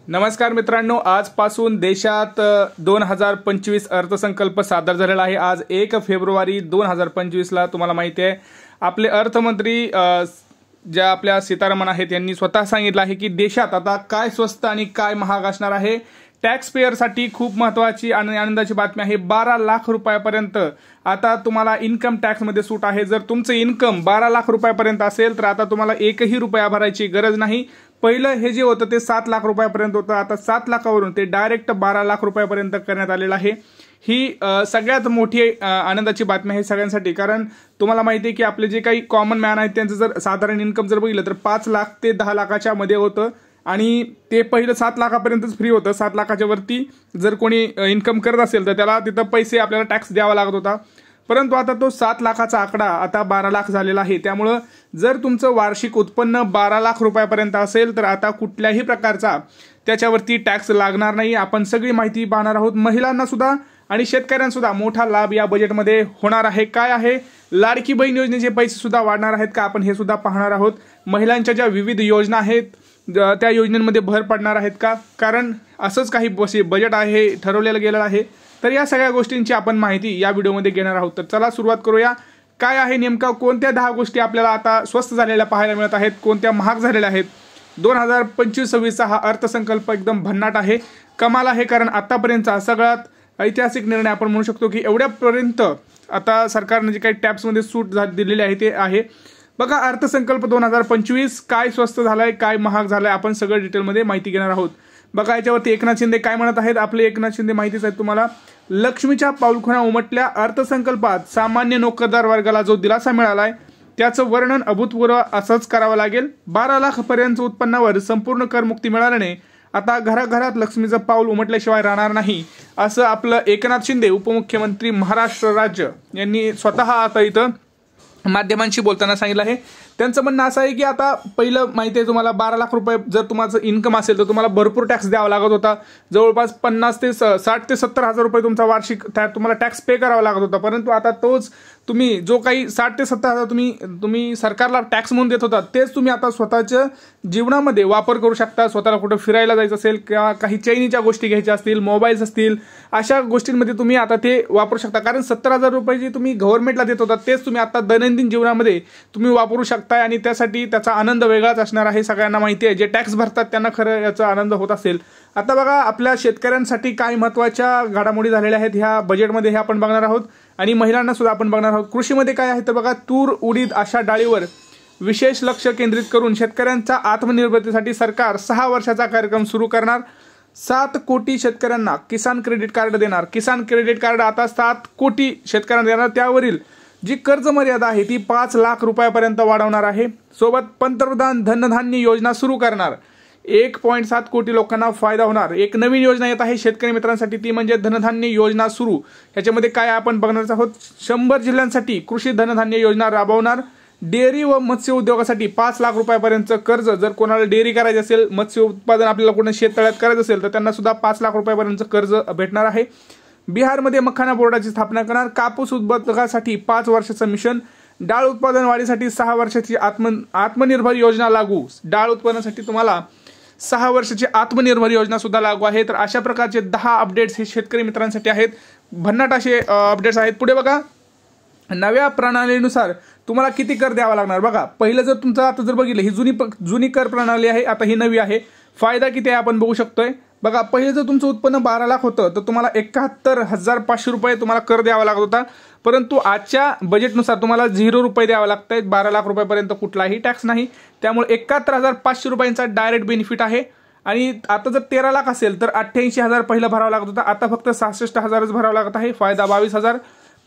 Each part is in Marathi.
नमस्कार मित्रांनो, आजपासून देशात 2025 अर्थसंकल्प सादर झालेला आहे। आज 1 फेब्रुवारी 2025 ला तुम्हाला माहिती आहे आपले अर्थमंत्री ज्या आपल्या सीतारामन आहेत यांनी स्वतः सांगितलं आहे की देशात आता काय स्वस्त आणि काय महाग असणार आहे। टॅक्स पेयरसाठी खूप महत्त्वाची आणि आनंदाची बातमी आहे। 12 लाख रुपयापर्यंत आता तुम्हाला इन्कम टॅक्स मध्ये सूट आहे। जर तुमचं इन्कम 12 लाख रुपयापर्यंत असेल तर आता तुम्हाला एकही रुपया भरायची गरज नाही। पहिलं हे जे होतं ते 7 लाख रुपयापर्यंत होतं, आता 7 लाखावरून ते डायरेक्ट 12 लाख रुपयापर्यंत करण्यात आलेलं आहे। ही सगळ्यात मोठी आनंदाची बातमी आहे सगळ्यांसाठी, कारण तुम्हाला माहिती आहे की आपले जे काही कॉमन मॅन आहेत त्यांचं जर साधारण इन्कम जर बघितलं तर 5 लाख ते 10 लाखाच्या मध्ये होतं आणि ते पहिलं 7 लाखापर्यंतच फ्री होतं। 7 लाखाच्या वरती जर कोणी इन्कम करत असेल तर त्याला तिथं पैसे आपल्याला टॅक्स द्यावा लागत होता, परंतु आता तो 7 लाखाचा आकडा आता 12 लाख झालेला आहे। त्यामुळे जर तुमचं वार्षिक उत्पन्न 12 लाख रुपयापर्यंत असेल तर आता कुठल्याही प्रकारचा त्याच्यावरती टॅक्स लागणार नाही। आपण सगळी माहिती पाहणार आहोत। महिलांना सुद्धा आणि शेतकऱ्यांना सुद्धा मोठा लाभ या बजेटमध्ये होणार आहे। काय आहे, लाडकी बहीण योजनेचे पैसे सुद्धा वाढणार आहेत का, आपण हे सुद्धा पाहणार आहोत। महिलांच्या ज्या विविध योजना आहेत त्या योजनांमध्ये भर पडणार आहेत का, कारण असंच काही बजेट आहे ठरवलेलं गेलेलं आहे। तर या सगळ्या गोष्टींची आपण माहिती या व्हिडिओमध्ये घेणार आहोत। तर चला सुरुवात करूया। काय आहे नेमका, कोणत्या 10 गोष्टी आपल्याला आता स्वस्त झालेल्या पाहायला मिळत आहेत, कोणत्या महाग झालेल्या आहेत। 2025-26 हा अर्थसंकल्प एकदम भन्नाट आहे, कमाल आहे, कारण आतापर्यंतचा सगळ्यात ऐतिहासिक निर्णय आपण म्हणू शकतो की एवढ्यापर्यंत आता सरकारने जे काही टॅक्समध्ये सूट दिलेली आहे ते आहे। बघा, अर्थसंकल्प 2025 काय स्वस्त झालाय काय महाग झालाय आपण सगळं डिटेलमध्ये माहिती घेणार आहोत। बघा, याच्यावरती एकनाथ शिंदे काय म्हणत आहेत, आपले एकनाथ शिंदे माहितीच आहे तुम्हाला। लक्ष्मीच्या पाऊलखुणा उमटल्या, अर्थसंकल्पात सामान्य नोकरदार वर्गाला जो दिलासा मिळालाय त्याचं वर्णन अभूतपूर्व असंच करावं लागेल। 12 लाख पर्यंत उत्पन्नावर संपूर्ण करमुक्ती मिळाल्याने आता घराघरात लक्ष्मीचं पाऊल उमटल्याशिवाय राहणार नाही, असं आपलं एकनाथ शिंदे उपमुख्यमंत्री महाराष्ट्र राज्य यांनी स्वतः आता इथं माध्यमांशी बोलताना सांगितलं आहे। त्यांचं म्हणणं असं आहे की आता पहिलं माहिती आहे तुम्हाला 12 लाख रुपये जर तुमचं इन्कम असेल तर तुम्हाला भरपूर टॅक्स द्यावा लागत होता। जवळपास 60 ते 70 हजार रुपये तुमचा वार्षिक तुम्हाला टॅक्स पे करावा लागत होता, परंतु आता तोच तुम्ही जो काही 60 ते 70 हजार तुम्ही सरकारला टॅक्स म्हणून देत होता तेच तुम्ही आता स्वतःच्या जीवनामध्ये वापर करू शकता। स्वतःला कुठं फिरायला जायचं असेल किंवा काही चैनीच्या गोष्टी घ्यायच्या असतील, मोबाईल्स असतील, अशा गोष्टींमध्ये तुम्ही आता ते वापरू शकता, कारण 70 हजार रुपये जे तुम्ही गव्हर्नमेंटला देत होता तेच तुम्ही आता दैनंदिन जीवनामध्ये तुम्ही वापरू शकता आणि त्यासाठी त्याचा आनंद वेगळाच असणार आहे। सगळ्यांना माहिती आहे जे टॅक्स भरतात त्यांना खरं याचा आनंद होत असेल। आता बघा, आपल्या शेतकऱ्यांसाठी काय महत्त्वाच्या घडामोडी झालेल्या आहेत ह्या बजेटमध्ये हे आपण बघणार आहोत आणि महिलांना सुद्धा आपण बघणार आहोत। कृषीमध्ये काय आहे तर बघा, तूर, उडीद अशा डाळीवर विशेष लक्ष केंद्रित करून शेतकऱ्यांच्या आत्मनिर्भरतेसाठी सरकार 6 वर्षाचा कार्यक्रम सुरू करणार। 7 कोटी शेतकऱ्यांना किसान क्रेडिट कार्ड देणार। किसान क्रेडिट कार्ड आता 7 कोटी शेतकऱ्यांना देणार। त्यावरील जी कर्ज मर्यादा आहे ती 5 लाख रुपयापर्यंत वाढवणार आहे। सोबत पंतप्रधान धनधान्य योजना सुरू करणार। 1.7 कोटी लोकांना फायदा होणार। एक नवीन योजना येत आहे शेतकरी मित्रांसाठी, ती म्हणजे धनधान्य योजना सुरू। ह्याच्यामध्ये काय आपण बघणार आहोत, 100 जिल्ह्यांसाठी कृषी धनधान्य योजना राबवणार। डेअरी व मत्स्य उद्योगासाठी 5 लाख रुपयापर्यंत कर्ज, जर कोणाला डेअरी करायची असेल, मत्स्य उत्पादन आपल्याला कोणत्या शेततळ्यात करायचं असेल तर त्यांना सुद्धा 5 लाख रुपयापर्यंत कर्ज भेटणार आहे। बिहारमध्ये मखाना बोर्डाची स्थापना करणार। कापूस उत्पादकासाठी 5 वर्षाचं मिशन। डाळ उत्पादन वाढीसाठी 6 वर्षाची आत्मनिर्भर योजना लागू। डाळ उत्पादनासाठी तुम्हाला 6 वर्षाची आत्मनिर्भर योजना सुद्धा लागू आहे। तर अशा प्रकारचे 10 अपडेट्स हे शेतकरी मित्रांसाठी आहेत, भन्नाट असे अपडेट्स आहेत। पुढे बघा, नव्या प्रणालीनुसार तुम्हाला किती कर द्यावा लागणार। बघा, पहिलं जर तुमचं आता जर बघितलं ही जुनी कर प्रणाली आहे, आता ही नवी आहे। फायदा किती आहे आपण बघू शकतोय। बघा, पहिले जर तुमचं उत्पन्न 12 लाख होतं तर तुम्हाला 71,500 रुपये तुम्हाला कर द्यावा लागत होता, परंतु आजच्या बजेटनुसार तुम्हाला 0 रुपये द्यावा लागत आहेत। 12 लाख रुपयापर्यंत कुठलाही टॅक्स नाही, त्यामुळे 71,500 रुपयांचा डायरेक्ट बेनिफिट आहे। आणि आता जर 13 लाख असेल तर 88,000 पहिलं भरावं लागत होता, आता फक्त 66,000च भरावं लागत आहे। फायदा 22,000।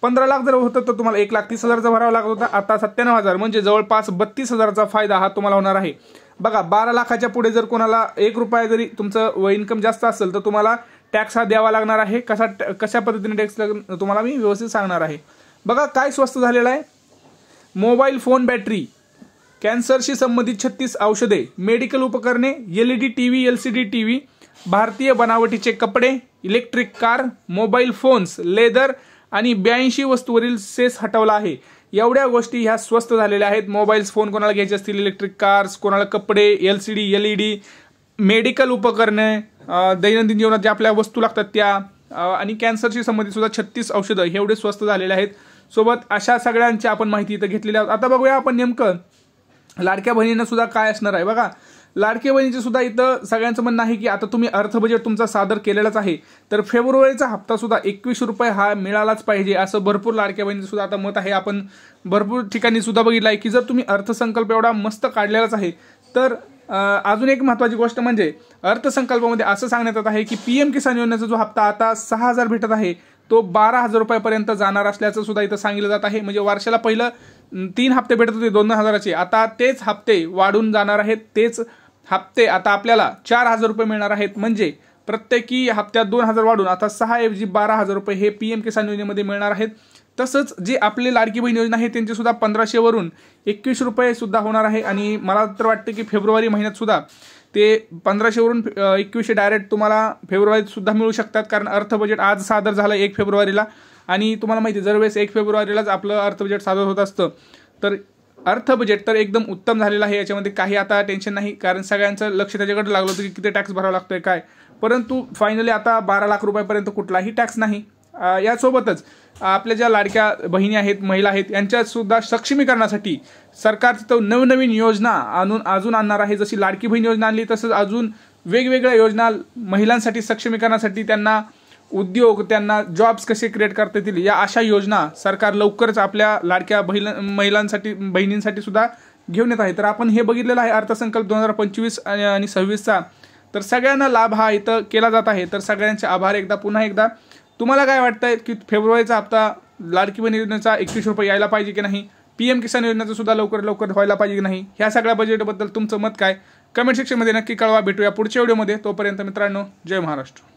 15 लाख जर होतं तर तुम्हाला 1,30,000चा भरावा लागत होता, आता 97,000 म्हणजे जवळपास 32,000चा फायदा हा तुम्हाला होणार आहे। बघा, 12 लाखाच्या पुढे जर कोणाला 1 रुपया जरी तुमचं इन्कम जास्त असेल तर तुम्हाला टॅक्स हा द्यावा लागणार आहे। कशा पद्धतीने टॅक्स तुम्हाला मी व्यवस्थित सांगणार आहे। बघा, काय स्वस्त झालेलं आहे, मोबाईल फोन बॅटरी, कॅन्सरशी संबंधित 36 औषधे, मेडिकल उपकरणे, LED टीव्ही, LCD टीव्ही, भारतीय बनावटीचे कपडे, electric car, mobile phones, leather आणि 82 वस्तूवरील सेस हटवला आहे। एवढ्या गोष्टी ह्या स्वस्त झालेल्या आहेत। मोबाईल फोन कोणाला घ्यायचे असतील, इलेक्ट्रिक कार्स, कोणाला कपडे, LCD LED, मेडिकल उपकरणे, दैनंदिन जीवनात ज्या आपल्या वस्तू लागतात त्या आणि कॅन्सरशी संबंधित सुद्धा 36 औषधं हे एवढे स्वस्त झालेले आहेत. सोबत अशा सगळ्यांची आपण माहिती इथं घेतलेली आहोत. आता बघूया आपण नेमकं लाडक्या बहिणींना सुद्धा काय असणार आहे. बघा, लाडक्या बहिणीचे सुद्धा इथं सगळ्यांचं म्हणणं आहे की आता तुम्ही अर्थ बजेट तुमचा सादर केलेलाच आहे, तर फेब्रुवारीचा हप्ता सुद्धा 21 रुपये हा मिळालाच पाहिजे, असं भरपूर लाडक्या बहिणीचं सुद्धा आता मत आहे. आपण भरपूर ठिकाणी सुद्धा बघितलं आहे की जर तुम्ही अर्थसंकल्प एवढा मस्त काढलेलाच आहे, तर अजून एक महत्त्वाची गोष्ट म्हणजे अर्थसंकल्पामध्ये असं सांगण्यात येत आहे की PM किसान योजनेचा जो हप्ता आता 6,000 भेटत आहे तो 12,000 रुपयापर्यंत जाणार असल्याचं सुद्धा इथं सांगितलं जात आहे. म्हणजे वर्षाला पहिलं 3 हप्ते भेटत होते 2,000चे, आता तेच हप्ते वाढून जाणार आहेत. तेच हप्ते आता आपल्याला 4,000 रुपये मिळणार आहेत. म्हणजे प्रत्येकी हप्त्यात 2,000 वाढून आता 6 ऐवजी 12,000 रुपये हे PM किसान योजनेमध्ये मिळणार आहेत. तसंच जे आपली लाडकी बहीण योजना आहे त्यांची सुद्धा 1,500 वरून 21 रुपये सुद्धा होणार आहे. आणि मला तर वाटतं की फेब्रुवारी महिन्यात सुद्धा ते 1,500 वरून 2100 डायरेक्ट तुम्हाला फेब्रुवारीत सुद्धा मिळू शकतात, कारण अर्थ बजेट आज सादर झालं 1 फेब्रुवारीला. आणि तुम्हाला माहिती आहे दरवेळेस 1 फेब्रुवारीलाच आपलं अर्थ बजेट सादर होत असतं. तर अर्थ बजेट तर एकदम उत्तम झालेलं आहे, याच्यामध्ये काही आता टेन्शन नाही, कारण सगळ्यांचं लक्ष त्याच्याकडे लागलं होतं की किती टॅक्स भरावा लागतोय काय. परंतु फायनली आता 12 लाख रुपयापर्यंत कुठलाही टॅक्स नाही. यासोबतच आपल्या ज्या लाडक्या बहिणी आहेत, महिला आहेत, यांच्यासुद्धा सक्षमीकरणासाठी सरकार तिथं नवनवीन योजना अजून आणणार आहे. जशी लाडकी बहीण योजना आणली तसंच अजून वेगवेगळ्या योजना महिलांसाठी सक्षमीकरणासाठी, त्यांना उद्योग, त्यांना जॉब्स कसे क्रिएट करता येतील, या अशा योजना सरकार लवकरच आपल्या लाडक्या महिलांसाठी बहिणींसाठी सुद्धा घेऊन येत आहे. तर आपण हे बघितलेलं आहे अर्थसंकल्प 2025 आणि 26चा. तर सगळ्यांना लाभ हा इथं केला जात आहे. तर सगळ्यांचे आभार पुन्हा एकदा. तुम्हाला काय वाटतंय की फेब्रुवारीचा हप्ता लाडकी बहीण योजनेचा 21 रुपये यायला पाहिजे की नाही, PM किसान योजनेचा सुद्धा लवकर व्हायला पाहिजे की नाही, ह्या सगळ्या बजेटबद्दल तुमचं मत काय कमेंट सेक्शनमध्ये नक्की कळवा. भेटूया पुढच्या व्हिडिओमध्ये. तोपर्यंत मित्रांनो, जय महाराष्ट्र.